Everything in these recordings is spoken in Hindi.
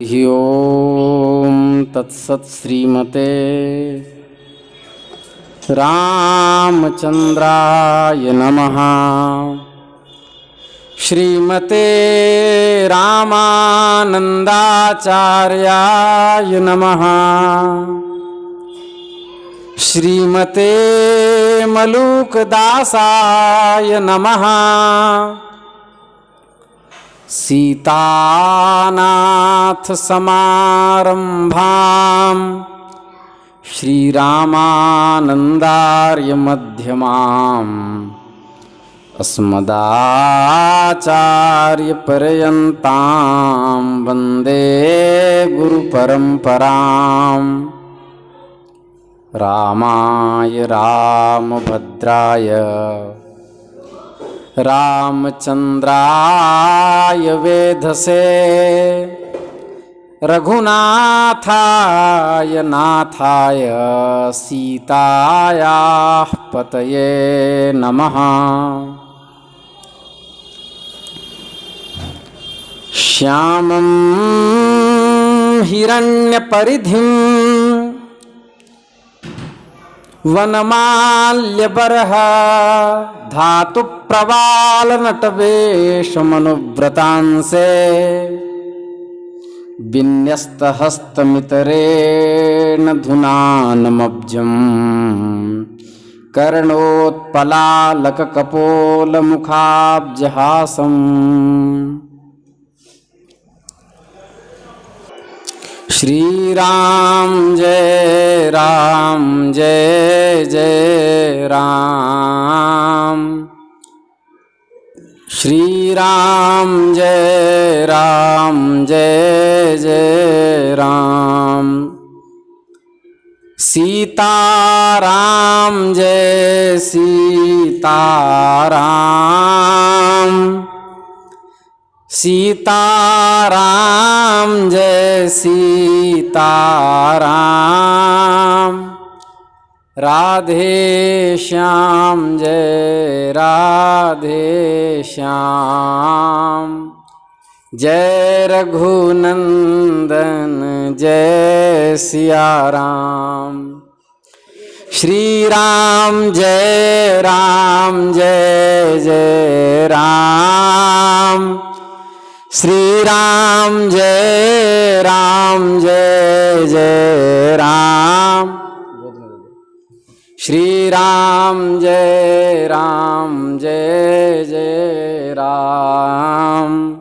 ओम तत्सत् श्रीमते रामचंद्राय नमः। श्रीमते रामानंदाचार्याय नमः। श्रीमते मलूकदासाय नमः। सीतानाथ समारंभां श्रीरामानंदार्य मध्यमाम् अस्मदाचार्य पर्यन्तां वन्दे गुरुपरम्पराम्। रामाय रामभद्राय रामचंद्राय वेधसे रघुनाथाय नाथाय सीतायाः पतये नमः। श्यामं हिरण्यपरिधिं वनमाल्यबरह धातु प्रवाल नटवेशमनुव्रतांसे विन्यस्तहस्तमितरेण धुनानमब्जम् कर्णोत्पलालककपोलमुखाब्जहासम्। श्रीराम जय राम जय जय राम। श्रीराम जय राम जय जय राम। सीताराम जय सीताराम। सीताराम जय सीताराम। राधे श्याम जय राधे श्याम। जय रघुनंदन जय सिया राम। श्री राम जय जय राम। श्री राम जय जय राम। श्री राम जय जय राम।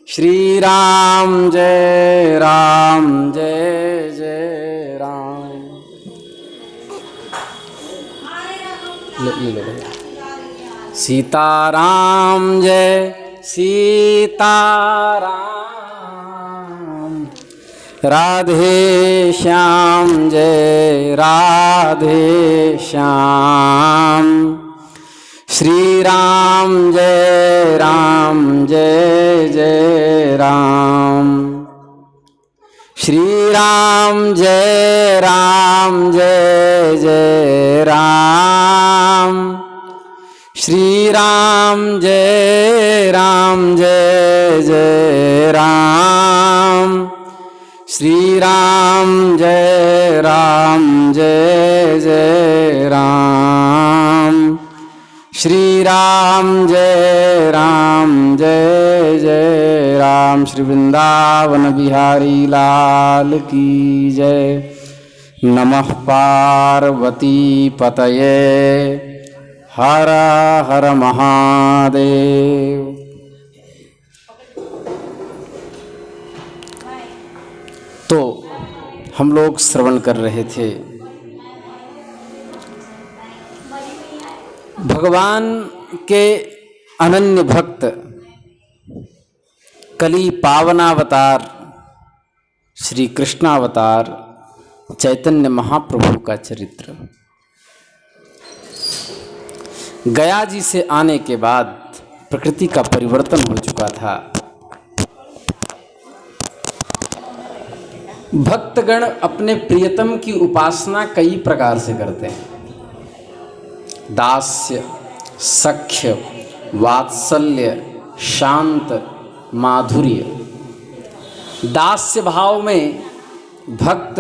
श्री राम जय जय राम। सीताराम जय सीताराम। राधे श्याम जय राधे श्याम। श्री राम जय जय राम। श्री राम जय जय राम। श्री राम जय जय राम। श्री राम जय जय राम। श्री राम जय जय राम। श्री वृंदावन बिहारी लाल की जय। नमः पार्वती पतये हर हर महादेव। तो हम लोग श्रवण कर रहे थे भगवान के अनन्य भक्त कली पावनावतार श्री कृष्णावतार चैतन्य महाप्रभु का चरित्र। गया जी से आने के बाद प्रकृति का परिवर्तन हो चुका था। भक्तगण अपने प्रियतम की उपासना कई प्रकार से करते हैं। दास्य, सख्य, वात्सल्य, शांत, माधुर्य। दास्य भाव में भक्त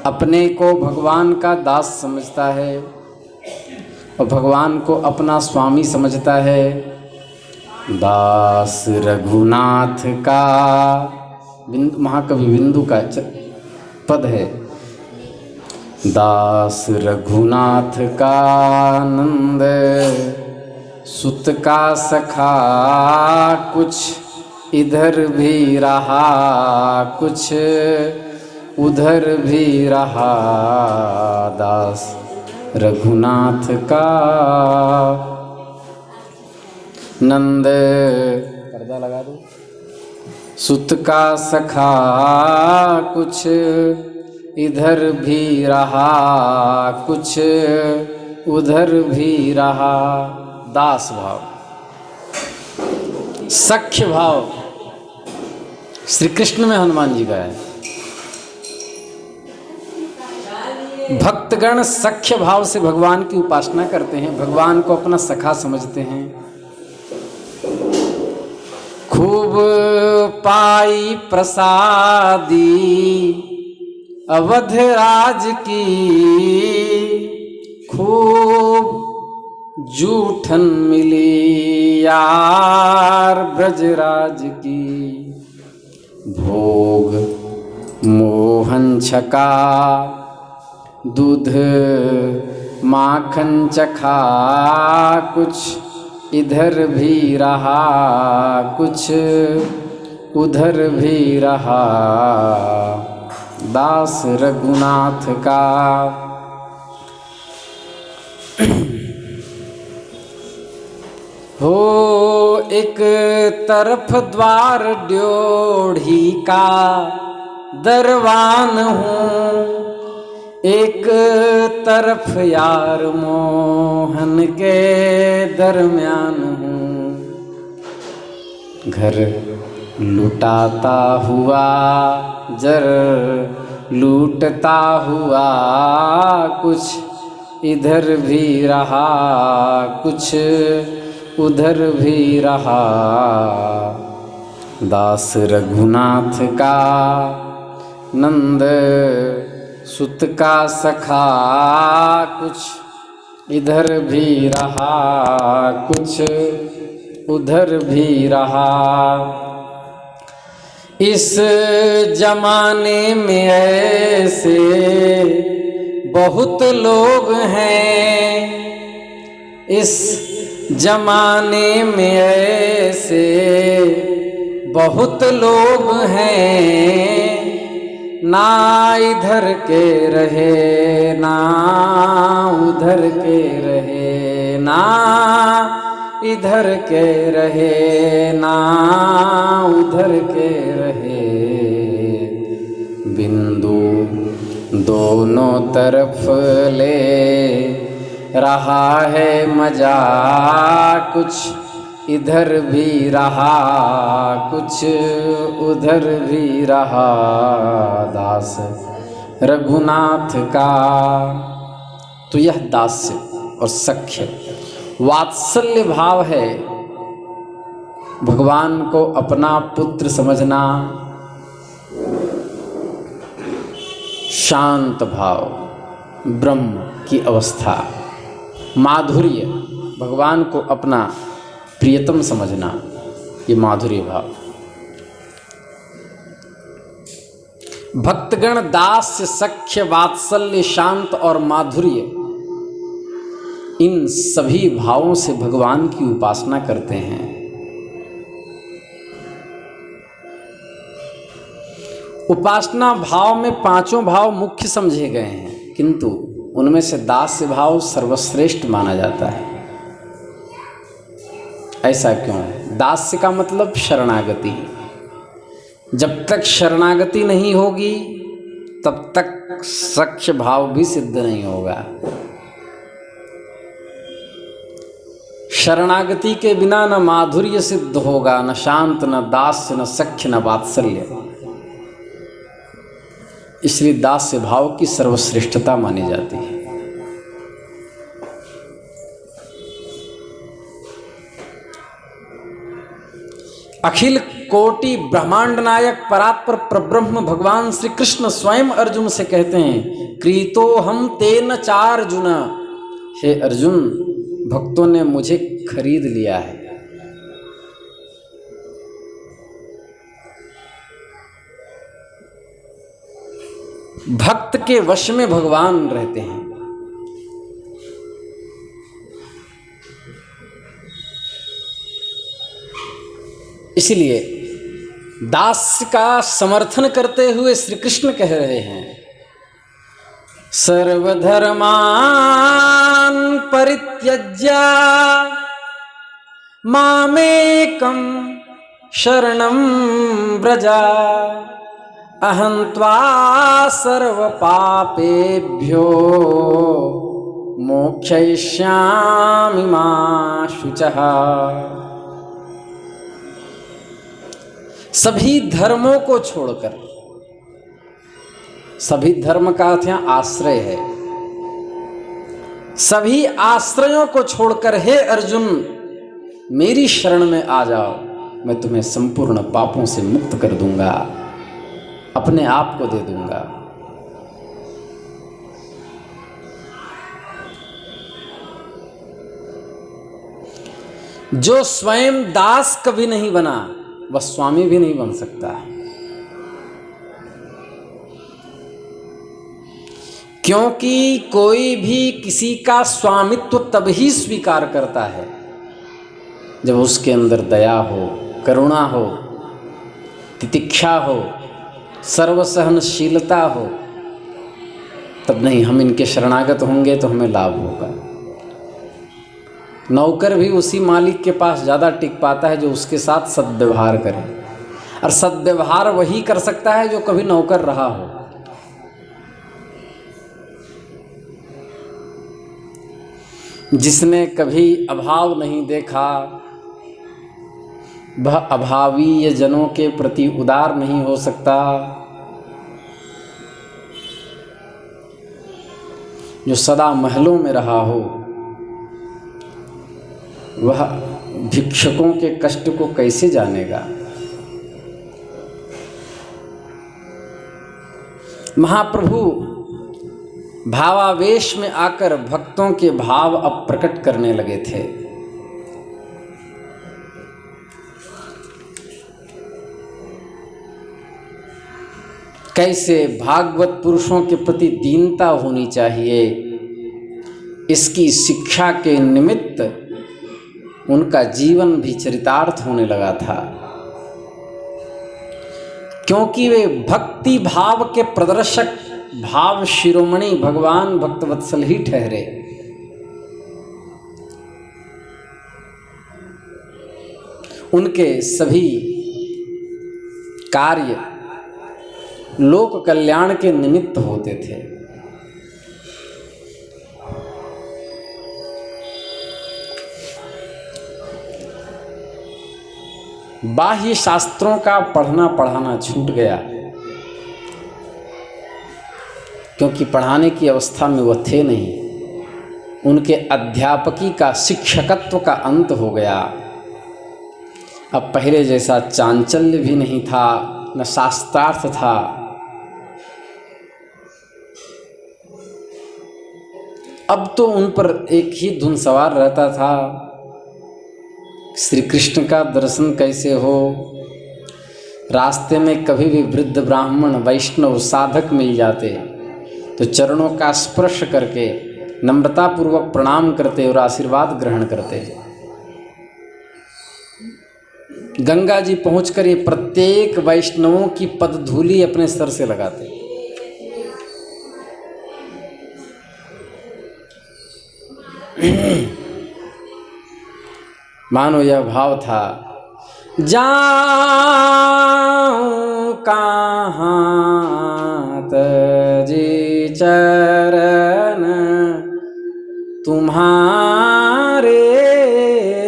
अपने को भगवान का दास समझता है और भगवान को अपना स्वामी समझता है। दास रघुनाथ का, महाकवि बिंदु का पद है। दास रघुनाथ का नंद सुत का सखा, कुछ इधर भी रहा कुछ उधर भी रहा। दास रघुनाथ का नंद, पर्दा लगा दो, सुत का सखा, कुछ इधर भी रहा कुछ उधर भी रहा। दास भाव। सख्य भाव श्री कृष्ण में हनुमान जी का है। भक्तगण सख्य भाव से भगवान की उपासना करते हैं, भगवान को अपना सखा समझते हैं। खूब पाई प्रसादी अवध राज की, खूब जूठन मिली यार ब्रजराज की। भोग मोहन छका, दूध माखन चखा, कुछ इधर भी रहा कुछ उधर भी रहा। दास रघुनाथ का। हो एक तरफ द्वार ड्योढ़ी का दरवान हूँ, एक तरफ यार मोहन के दरम्यान हूँ। घर लुटाता हुआ जर लूटता हुआ, कुछ इधर भी रहा कुछ उधर भी रहा। दास रघुनाथ का नंद सुत का सखा, कुछ इधर भी रहा कुछ उधर भी रहा। इस जमाने में ऐसे बहुत लोग हैं, इस जमाने में ऐसे बहुत लोग हैं। ना इधर के रहे ना उधर के रहे, ना इधर के रहे ना उधर के रहे। बिंदु दोनों तरफ ले रहा है मजा, कुछ इधर भी रहा कुछ उधर भी रहा। दास रघुनाथ का। तो यह दास्य और सख्य वात्सल्य भाव है। भगवान को अपना पुत्र समझना, शांत भाव, ब्रह्म की अवस्था, माधुर्य, भगवान को अपना प्रियतम समझना, ये माधुर्य भाव। भक्तगण दास्य सख्य वात्सल्य शांत और माधुर्य, इन सभी भावों से भगवान की उपासना करते हैं। उपासना भाव में पांचों भाव मुख्य समझे गए हैं, किंतु उनमें से दास्य भाव सर्वश्रेष्ठ माना जाता है। ऐसा क्यों है? दास्य का मतलब शरणागति। जब तक शरणागति नहीं होगी तब तक सख्य भाव भी सिद्ध नहीं होगा। शरणागति के बिना न माधुर्य सिद्ध होगा, न शांत, न दास्य, न सख्य, न वात्सल्य। इसलिए दास्य भाव की सर्वश्रेष्ठता मानी जाती है। अखिल कोटि ब्रह्मांड नायक परात्पर परब्रह्म भगवान श्री कृष्ण स्वयं अर्जुन से कहते हैं, क्रीतो हम तेन चार्जुन, हे अर्जुन भक्तों ने मुझे खरीद लिया है। भक्त के वश में भगवान रहते हैं। इसलिए दास का समर्थन करते हुए श्री कृष्ण कह रहे हैं, सर्वधर्मान परित्यज्य मामेकं शरणं व्रज, अहं त्वा सर्वपापेभ्यो मोक्षयिष्यामि मा शुचः। सभी धर्मों को छोड़कर, सभी धर्म का अर्थ यहाँ आश्रय है, सभी आश्रयों को छोड़कर हे अर्जुन मेरी शरण में आ जाओ, मैं तुम्हें संपूर्ण पापों से मुक्त कर दूंगा, अपने आप को दे दूंगा। जो स्वयं दास कभी नहीं बना वह स्वामी भी नहीं बन सकता, क्योंकि कोई भी किसी का स्वामित्व तभी स्वीकार करता है जब उसके अंदर दया हो, करुणा हो, तितिक्षा हो, सर्वसहनशीलता हो, तब नहीं हम इनके शरणागत होंगे तो हमें लाभ होगा। नौकर भी उसी मालिक के पास ज़्यादा टिक पाता है जो उसके साथ सद्व्यवहार करे, और सद्व्यवहार वही कर सकता है जो कभी नौकर रहा हो। जिसने कभी अभाव नहीं देखा वह अभावी जनों के प्रति उदार नहीं हो सकता। जो सदा महलों में रहा हो वह भिक्षुकों के कष्ट को कैसे जानेगा। महाप्रभु भावावेश में आकर भक्तों के भाव अब प्रकट करने लगे थे। कैसे भागवत पुरुषों के प्रति दीनता होनी चाहिए, इसकी शिक्षा के निमित्त उनका जीवन भी चरितार्थ होने लगा था, क्योंकि वे भक्ति भाव के प्रदर्शक, भाव शिरोमणि भगवान भक्तवत्सल ही ठहरे। उनके सभी कार्य लोक कल्याण के निमित्त होते थे। बाह्य शास्त्रों का पढ़ना पढ़ाना छूट गया, क्योंकि पढ़ाने की अवस्था में वह थे नहीं। उनके अध्यापकी का, शिक्षकत्व का अंत हो गया। अब पहले जैसा चांचल्य भी नहीं था, न शास्त्रार्थ था। अब तो उन पर एक ही धुन सवार रहता था, श्री कृष्ण का दर्शन कैसे हो। रास्ते में कभी भी वृद्ध ब्राह्मण वैष्णव साधक मिल जाते तो चरणों का स्पर्श करके नम्रतापूर्वक प्रणाम करते और आशीर्वाद ग्रहण करते। गंगा जी पहुंचकर ये प्रत्येक वैष्णवों की पदधूलि अपने सर से लगाते। मानो यह भाव था, जाऊं कहाँ तजी चरण तुम्हारे,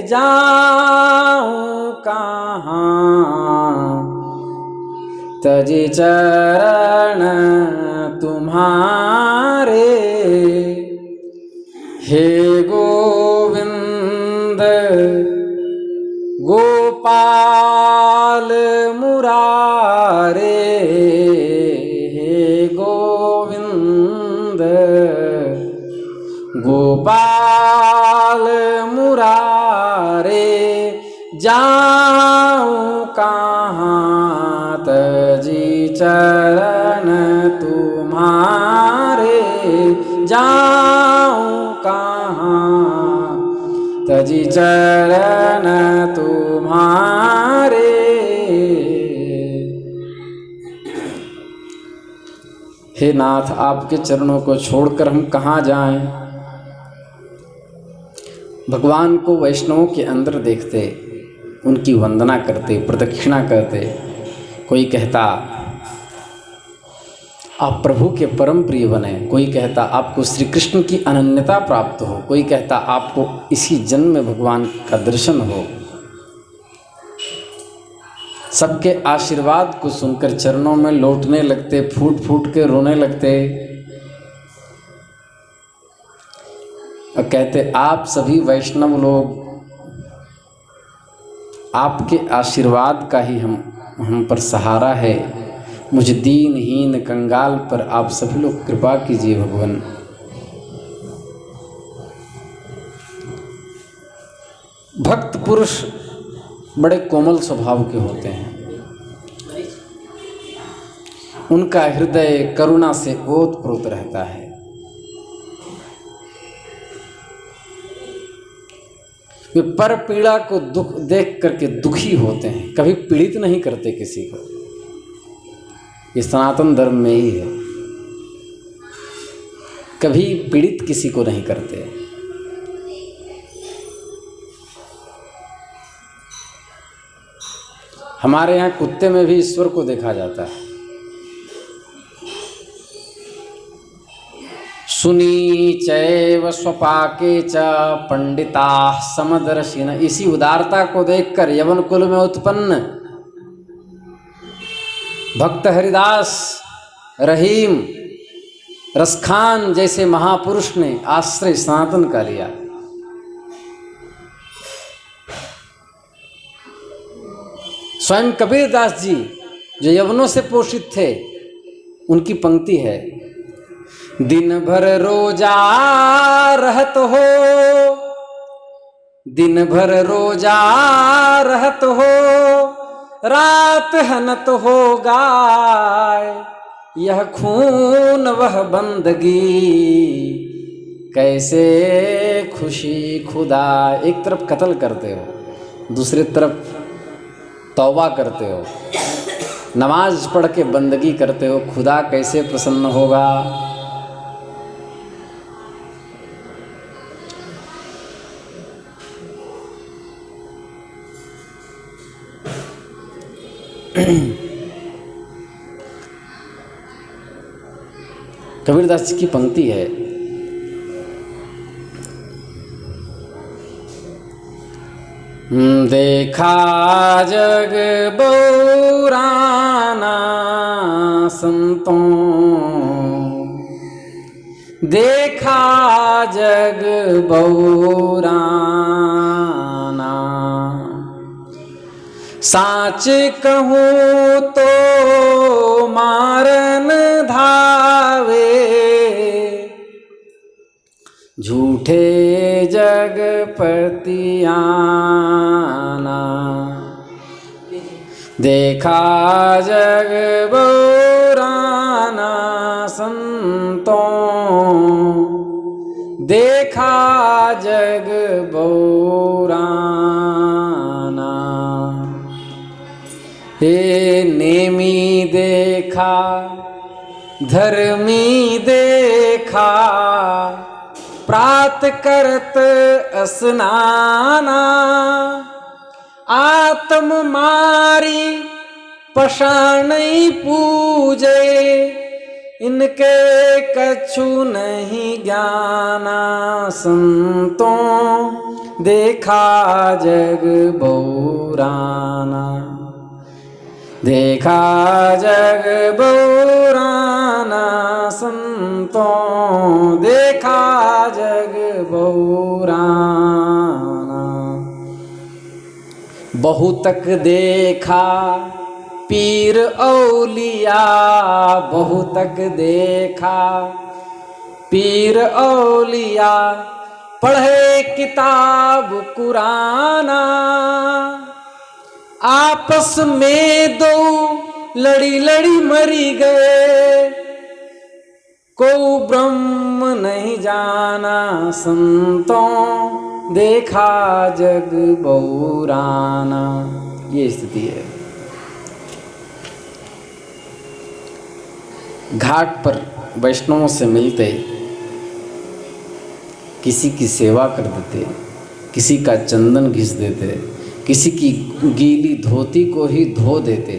जाऊं कहाँ तजी चरण तुम्हारे, हे गोविंद गोपाल जाऊं कहाँ तजी चरण तुम्हारे, जाऊं कहाँ तजी चरण तुम्हारे। हे नाथ, आपके चरणों को छोड़कर हम कहाँ जाएं। भगवान को वैष्णवों के अंदर देखते, उनकी वंदना करते, प्रदक्षिणा करते। कोई कहता आप प्रभु के परम प्रिय बने, कोई कहता आपको श्री कृष्ण की अनन्यता प्राप्त हो, कोई कहता आपको इसी जन्म में भगवान का दर्शन हो। सबके आशीर्वाद को सुनकर चरणों में लौटने लगते, फूट फूट के रोने लगते और कहते आप सभी वैष्णव लोग, आपके आशीर्वाद का ही हम पर सहारा है। मुझे दीनहीन कंगाल पर आप सभी लोग कृपा कीजिए भगवान। भक्त पुरुष बड़े कोमल स्वभाव के होते हैं, उनका हृदय करुणा से ओतप्रोत रहता है। वे पर पीड़ा को दुख देख करके दुखी होते हैं, कभी पीड़ित नहीं करते किसी को। ये सनातन धर्म में ही है, कभी पीड़ित किसी को नहीं करते। हमारे यहाँ कुत्ते में भी ईश्वर को देखा जाता है। सुनी चैव स्वपाके च पंडिता समदर्शिन। इसी उदारता को देखकर यवन कुल में उत्पन्न भक्त हरिदास, रहीम, रसखान जैसे महापुरुष ने आश्रय सनातन का लिया। स्वयं कबीरदास जी जो यवनों से पोषित थे, उनकी पंक्ति है, दिन भर रोजा रहत हो, दिन भर रोजा रहत हो, रात हनत हो गाय, यह खून वह बंदगी, कैसे खुशी खुदा। एक तरफ कत्ल करते हो, दूसरी तरफ तौबा करते हो, नमाज पढ़ के बंदगी करते हो, खुदा कैसे प्रसन्न होगा। कबीरदास जी की पंक्ति है, देखा जग बौराना संतों, देखा जग बौराना, साच कहूँ तो मारन धावे, झूठे जगपति आना। देखा जग बौराना संतों, देखा जग बौराना। हे नेमी देखा, धर्मी देखा, प्रात करत स्नाना, आत्म मारी पशान पूजे, इनके कछु नहीं ज्ञाना। संतों देखा जग बौराना, देखा जग बौराना संतों, देखा जग बौराना। बहुतक देखा पीर औलिया, बहुतक देखा पीर औलिया, पढ़े किताब कुराना, आपस में दो लड़ी लड़ी मरी गए, को ब्रह्म नहीं जाना संतों, देखा जग बहुराना। ये स्थिति है। घाट पर वैष्णवों से मिलते किसी की सेवा कर देते, किसी का चंदन घिस देते, किसी की गीली धोती को ही धो देते,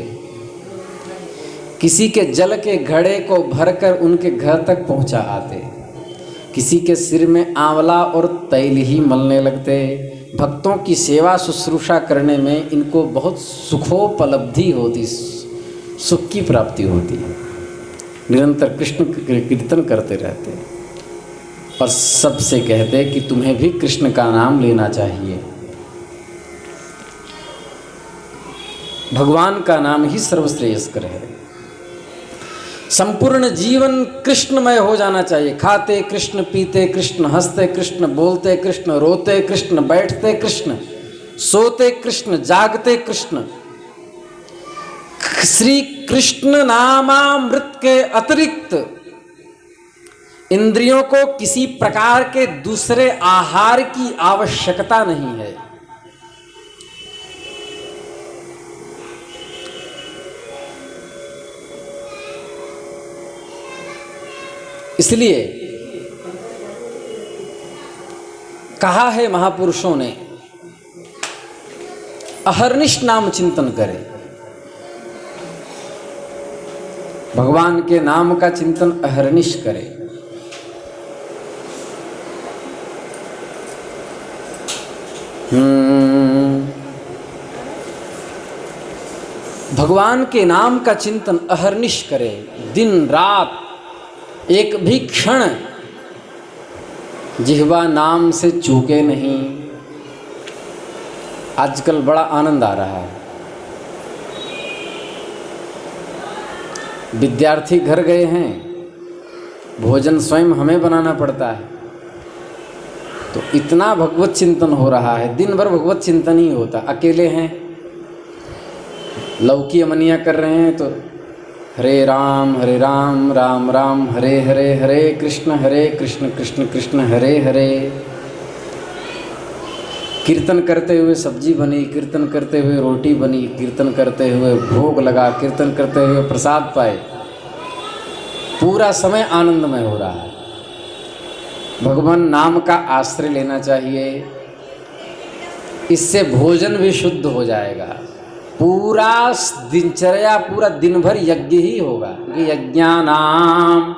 किसी के जल के घड़े को भरकर उनके घर तक पहुंचा आते, किसी के सिर में आंवला और तैल ही मलने लगते। भक्तों की सेवा शुश्रूषा करने में इनको बहुत सुखोपलब्धि होती, सुख की प्राप्ति होती। निरंतर कृष्ण कीर्तन करते रहते और सबसे कहते कि तुम्हें भी कृष्ण का नाम लेना चाहिए। भगवान का नाम ही सर्वश्रेयस्कर है। संपूर्ण जीवन कृष्णमय हो जाना चाहिए। खाते कृष्ण, पीते कृष्ण, हंसते कृष्ण, बोलते कृष्ण, रोते कृष्ण, बैठते कृष्ण, सोते कृष्ण, जागते कृष्ण। श्री कृष्ण नामामृत के अतिरिक्त इंद्रियों को किसी प्रकार के दूसरे आहार की आवश्यकता नहीं है। इसलिए कहा है महापुरुषों ने, अहर्निश नाम चिंतन करें। भगवान के नाम का चिंतन अहर्निश करें। भगवान के नाम का चिंतन अहर्निश करें। दिन रात एक भी क्षण जिह्वा नाम से चूके नहीं। आजकल बड़ा आनंद आ रहा है। विद्यार्थी घर गए हैं, भोजन स्वयं हमें बनाना पड़ता है, तो इतना भगवत चिंतन हो रहा है। दिन भर भगवत चिंतन ही होता। अकेले हैं, लौकी अमनिया कर रहे हैं तो हरे राम राम राम हरे हरे, हरे कृष्ण कृष्ण कृष्ण हरे हरे। कीर्तन करते हुए सब्जी बनी, कीर्तन करते हुए रोटी बनी, कीर्तन करते हुए भोग लगा, कीर्तन करते हुए प्रसाद पाए। पूरा समय आनंदमय हो रहा है। भगवान नाम का आश्रय लेना चाहिए। इससे भोजन भी शुद्ध हो जाएगा। पूरा दिनचर्या, पूरा दिन भर यज्ञ ही होगा। यज्ञानाम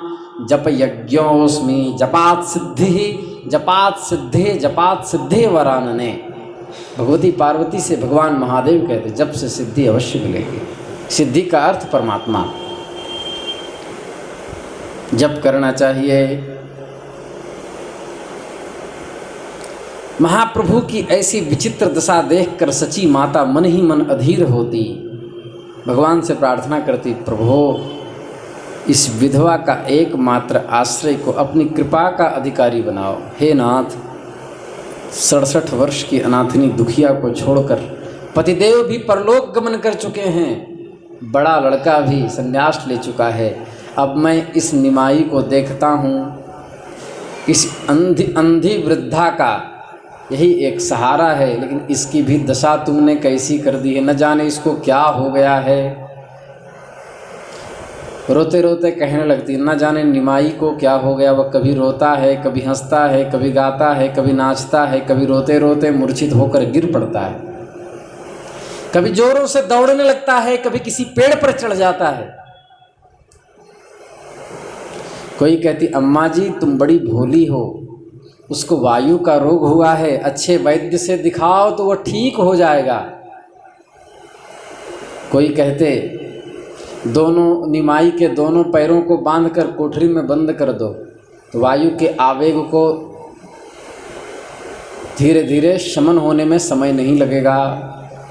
जप यज्ञोस्मि जपात सिद्धि जपात सिद्धि वरानने। भगवती पार्वती से भगवान महादेव कहते जप से सिद्धि अवश्य मिलेगी। सिद्धि का अर्थ परमात्मा। जप करना चाहिए। महाप्रभु की ऐसी विचित्र दशा देखकर सची माता मन ही मन अधीर होती। भगवान से प्रार्थना करती, प्रभु इस विधवा का एकमात्र आश्रय को अपनी कृपा का अधिकारी बनाओ। हे नाथ, 67 वर्ष की अनाथिनी दुखिया को छोड़कर पतिदेव भी परलोक गमन कर चुके हैं, बड़ा लड़का भी संन्यास ले चुका है। अब मैं इस निमाई को देखता हूँ, इस अंधी वृद्धा का यही एक सहारा है, लेकिन इसकी भी दशा तुमने कैसी कर दी है। न जाने इसको क्या हो गया है। रोते रोते कहने लगती, न जाने निमाई को क्या हो गया। वह कभी रोता है, कभी हंसता है, कभी गाता है, कभी नाचता है, कभी रोते रोते मूर्छित होकर गिर पड़ता है, कभी जोरों से दौड़ने लगता है, कभी किसी पेड़ पर चढ़ जाता है। कोई कहती, अम्मा जी तुम बड़ी भोली हो, उसको वायु का रोग हुआ है, अच्छे वैद्य से दिखाओ तो वह ठीक हो जाएगा। कोई कहते, दोनों निमाई के दोनों पैरों को बांधकर कोठरी में बंद कर दो, तो वायु के आवेग को धीरे धीरे शमन होने में समय नहीं लगेगा।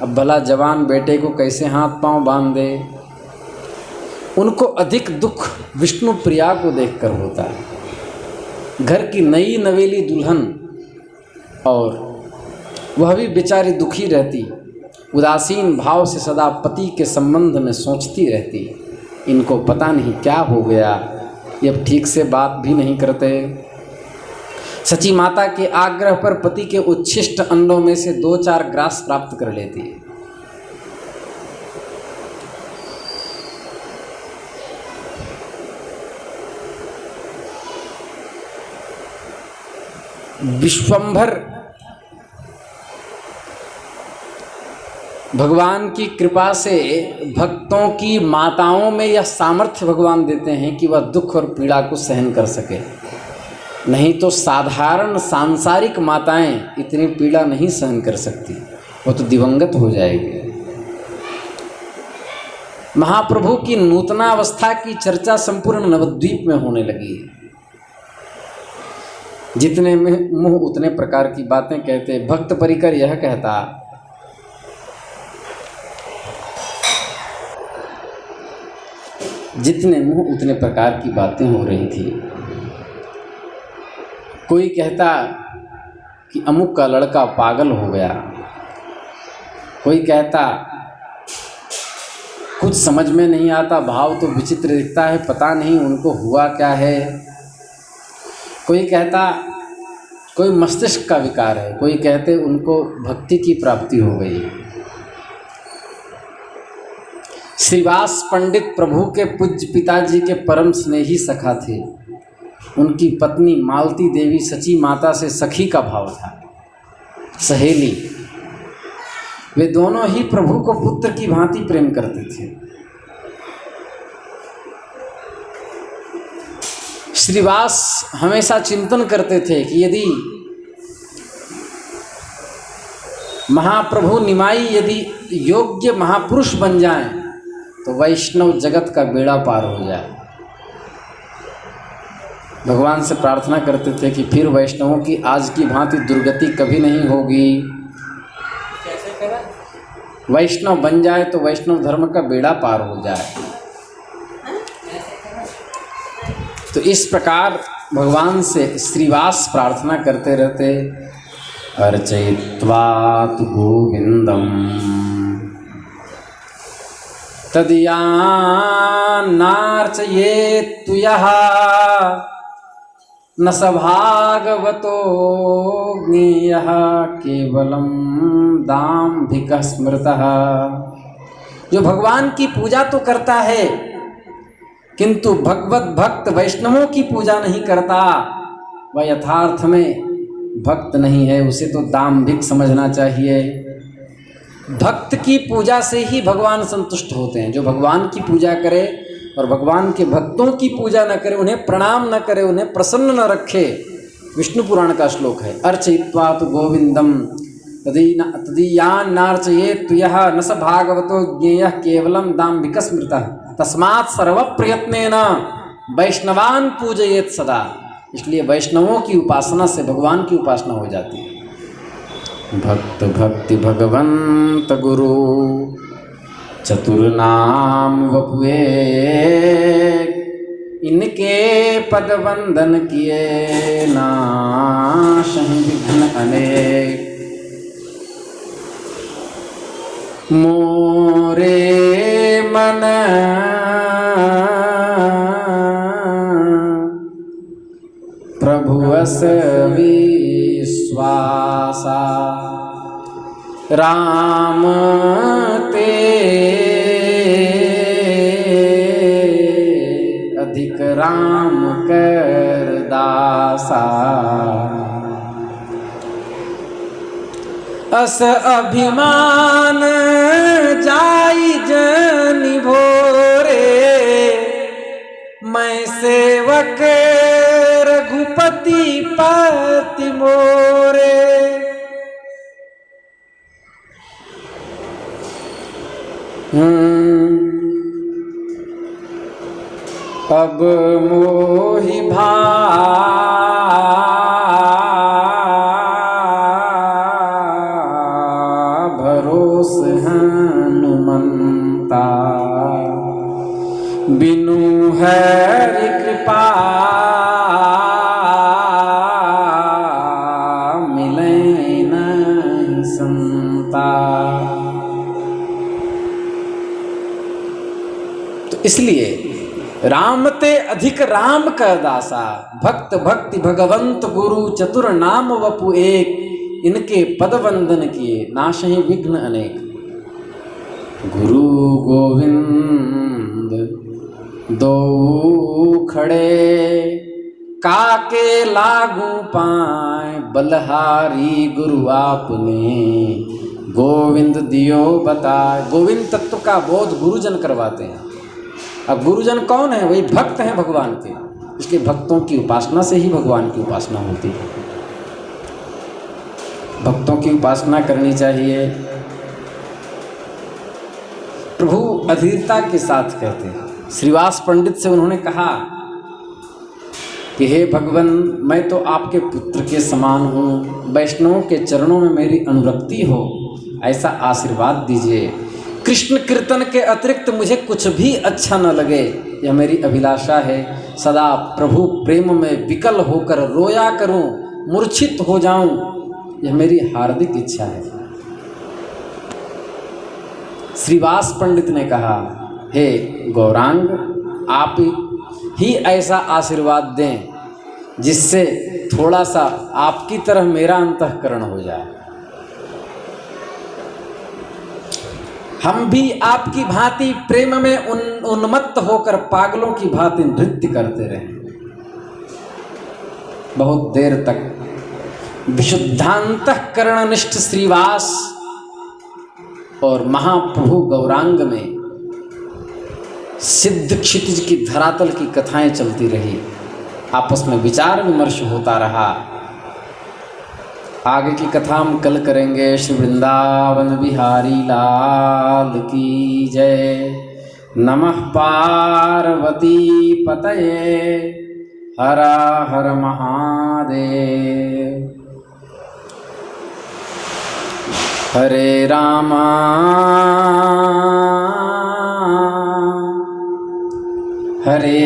अब भला जवान बेटे को कैसे हाथ पांव बांध दे। उनको अधिक दुख विष्णु प्रिया को देखकर होता है। घर की नई नवेली दुल्हन, और वह भी बेचारी दुखी रहती। उदासीन भाव से सदा पति के संबंध में सोचती रहती। इनको पता नहीं क्या हो गया, ये अब ठीक से बात भी नहीं करते। सची माता के आग्रह पर पति के उच्छिष्ट अंडों में से 2-4 ग्रास प्राप्त कर लेती। विश्वंभर भगवान की कृपा से भक्तों की माताओं में यह सामर्थ्य भगवान देते हैं कि वह दुख और पीड़ा को सहन कर सके। नहीं तो साधारण सांसारिक माताएं इतनी पीड़ा नहीं सहन कर सकती, वो तो दिवंगत हो जाएगी। महाप्रभु की नूतनावस्था की चर्चा संपूर्ण नवद्वीप में होने लगी है। जितने में मुंह उतने प्रकार की बातें कहते। भक्त परिकर यह कहता, जितने मुंह उतने प्रकार की बातें हो रही थी। कोई कहता कि अमुक का लड़का पागल हो गया, कोई कहता कुछ समझ में नहीं आता, भाव तो विचित्र दिखता है, पता नहीं उनको हुआ क्या है। कोई कहता कोई मस्तिष्क का विकार है, कोई कहते उनको भक्ति की प्राप्ति हो गई। श्रीवास पंडित प्रभु के पूज्य पिताजी के परम स्नेही सखा थे। उनकी पत्नी मालती देवी सची माता से सखी का भाव था, सहेली। वे दोनों ही प्रभु को पुत्र की भांति प्रेम करते थे। श्रीवास हमेशा चिंतन करते थे कि यदि महाप्रभु निमाई यदि योग्य महापुरुष बन जाएं तो वैष्णव जगत का बेड़ा पार हो जाए। भगवान से प्रार्थना करते थे कि फिर वैष्णवों की आज की भांति दुर्गति कभी नहीं होगी। कैसे करा? वैष्णव बन जाए तो वैष्णव धर्म का बेड़ा पार हो जाए। तो इस प्रकार भगवान से श्रीवास प्रार्थना करते रहते। अर्चयित्वा तु गोविंदम तदीयान्नार्चयेत्तु यः न स भागवतो ज्ञेयः केवलं दाम्भिकः स्मृतः। जो भगवान की पूजा तो करता है किंतु भगवत भक्त वैष्णवों की पूजा नहीं करता, वह यथार्थ में भक्त नहीं है, उसे तो दाम्भिक समझना चाहिए। भक्त की पूजा से ही भगवान संतुष्ट होते हैं। जो भगवान की पूजा करे और भगवान के भक्तों की पूजा न करे, उन्हें प्रणाम न करे, उन्हें प्रसन्न न रखे। विष्णु पुराण का श्लोक है, अर्चयित्वा तु गोविंदम तदीयान्नार्चयेत्तु यः न स भागवतो ज्ञेयः केवलं दाम्भिकः स्मृतः तस्मात् सर्वप्रयत्नेन वैष्णवान् पूजयेत् सदा। इसलिए वैष्णवों की उपासना से भगवान की उपासना हो जाती है। भक्त भक्ति भगवंत गुरु चतुर्नाम वपुए, इनके पद वंदन किए नाशं विघ्न अनेक। मोरे मन प्रभुवस विश्वासा, राम ते अधिक राम कर दासा। अस अभिमान जाई जनि भोरे, मैं सेवक रघुपति पति मोरे। अब मोहि भरोस हनुमंता, बिनु हरि कृपा मिलै नहीं संता। इसलिए राम ते अधिक राम का दासा, भक्त भक्ति भगवंत गुरु चतुर नाम वपु एक, इनके पद वंदन किए नाशहि विघ्न अनेक। गुरु गोविंद दो खड़े, काके लागू पाए बलहारी गुरु आपने, गोविंद दियो बताए। गोविंद तत्व का बोध गुरुजन करवाते हैं। अब गुरुजन कौन है? वही भक्त हैं भगवान के। इसलिए भक्तों की उपासना से ही भगवान की उपासना होती है। भक्तों की उपासना करनी चाहिए। प्रभु अधीरता के साथ कहते हैं। श्रीवास पंडित से उन्होंने कहा कि हे भगवान, मैं तो आपके पुत्र के समान हूँ, वैष्णवों के चरणों में मेरी अनुरक्ति हो, ऐसा आशीर्वाद दीजिए। कृष्ण कीर्तन के अतिरिक्त मुझे कुछ भी अच्छा न लगे, यह मेरी अभिलाषा है। सदा प्रभु प्रेम में विकल होकर रोया करूं, मूर्छित हो जाऊं, यह मेरी हार्दिक इच्छा है। श्रीवास पंडित ने कहा, हे गौरांग, आप ही ऐसा आशीर्वाद दें जिससे थोड़ा सा आपकी तरह मेरा अंतःकरण हो जाए। हम भी आपकी भांति प्रेम में उन्मत्त होकर पागलों की भांति नृत्य करते रहें। बहुत देर तक विशुद्धांतःकरणनिष्ठ श्रीवास और महाप्रभु गौरांग में सिद्ध क्षितिज की धरातल की कथाएं चलती रही। आपस में विचार विमर्श होता रहा। आगे की कथा हम कल करेंगे। श्री वृंदावन बिहारी लाल की जय। नमः पार्वती पतये, हर हर महादेव। हरे रामा हरे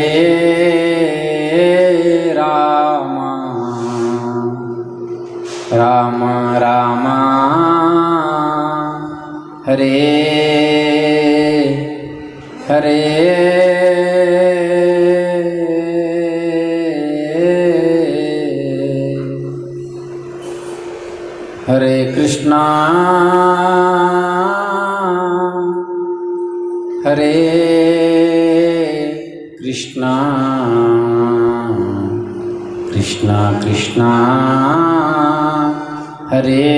रामा, राम राम हरे हरे। हरे कृष्णा हरे कृष्णा, कृष्णा कृष्णा हरे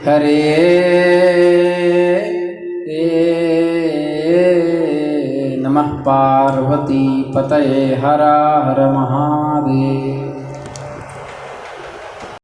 हरे। नमः पार्वती पतये, हर हर महादेव।